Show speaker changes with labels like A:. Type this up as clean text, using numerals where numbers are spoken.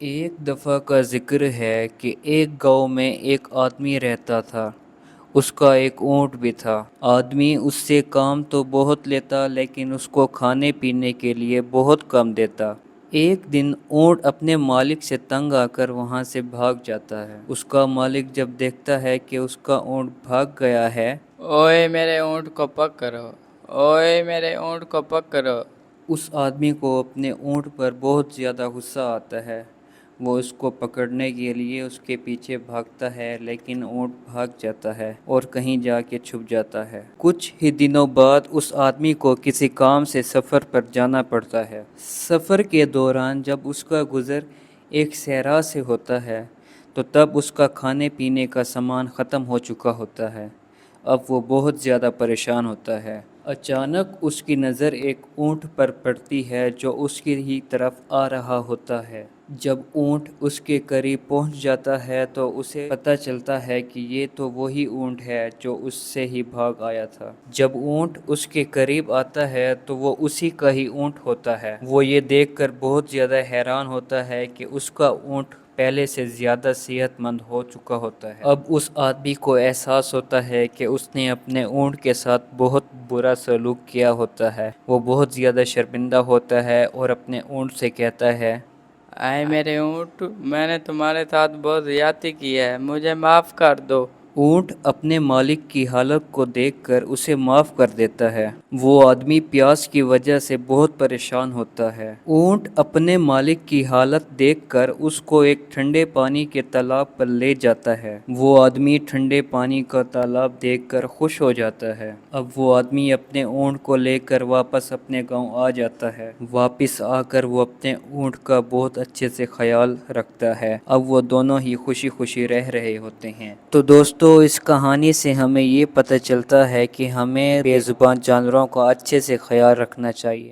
A: ایک دفعہ کا ذکر ہے کہ ایک گاؤں میں ایک آدمی رہتا تھا۔ اس کا ایک اونٹ بھی تھا۔ آدمی اس سے کام تو بہت لیتا لیکن اس کو کھانے پینے کے لیے بہت کم دیتا۔ ایک دن اونٹ اپنے مالک سے تنگ آ کر وہاں سے بھاگ جاتا ہے۔ اس کا مالک جب دیکھتا ہے کہ اس کا اونٹ بھاگ گیا ہے،
B: اوئے میرے اونٹ کو پکڑو، اوئے میرے اونٹ کو پکڑو۔
A: اس آدمی کو اپنے اونٹ پر بہت زیادہ غصہ آتا ہے۔ وہ اس کو پکڑنے کے لیے اس کے پیچھے بھاگتا ہے لیکن اونٹ بھاگ جاتا ہے اور کہیں جا کے چھپ جاتا ہے۔ کچھ ہی دنوں بعد اس آدمی کو کسی کام سے سفر پر جانا پڑتا ہے۔ سفر کے دوران جب اس کا گزر ایک صحرا سے ہوتا ہے تو تب اس کا کھانے پینے کا سامان ختم ہو چکا ہوتا ہے۔ اب وہ بہت زیادہ پریشان ہوتا ہے۔ اچانک اس کی نظر ایک اونٹ پر پڑتی ہے جو اس کی ہی طرف آ رہا ہوتا ہے۔ جب اونٹ اس کے قریب پہنچ جاتا ہے تو اسے پتہ چلتا ہے کہ یہ تو وہی اونٹ ہے جو اس سے ہی بھاگ آیا تھا۔ جب اونٹ اس کے قریب آتا ہے تو وہ اسی کا ہی اونٹ ہوتا ہے۔ وہ یہ دیکھ کر بہت زیادہ حیران ہوتا ہے کہ اس کا اونٹ پہلے سے زیادہ صحت مند ہو چکا ہوتا ہے۔ اب اس آدمی کو احساس ہوتا ہے کہ اس نے اپنے اونٹ کے ساتھ بہت برا سلوک کیا ہوتا ہے۔ وہ بہت زیادہ شرمندہ ہوتا ہے اور اپنے اونٹ سے کہتا ہے،
B: اے میرے اونٹ، میں نے تمہارے ساتھ بہت زیادتی کی ہے، مجھے معاف کر دو۔
A: اونٹ اپنے مالک کی حالت کو دیکھ کر اسے معاف کر دیتا ہے۔ وہ آدمی پیاس کی وجہ سے بہت پریشان ہوتا ہے۔ اونٹ اپنے مالک کی حالت دیکھ کر اس کو ایک ٹھنڈے پانی کے تالاب پر لے جاتا ہے۔ وہ آدمی ٹھنڈے پانی کا تالاب دیکھ کر خوش ہو جاتا ہے۔ اب وہ آدمی اپنے اونٹ کو لے کر واپس اپنے گاؤں آ جاتا ہے۔ واپس آ کر وہ اپنے اونٹ کا بہت اچھے سے خیال رکھتا ہے۔ اب وہ دونوں ہی خوشی خوشی رہ رہے ہوتے ہیں۔ تو دوستو، اس کہانی سے ہمیں یہ پتہ چلتا ہے کہ ہمیں بے زبان جانوروں کا اچھے سے خیال رکھنا چاہیے۔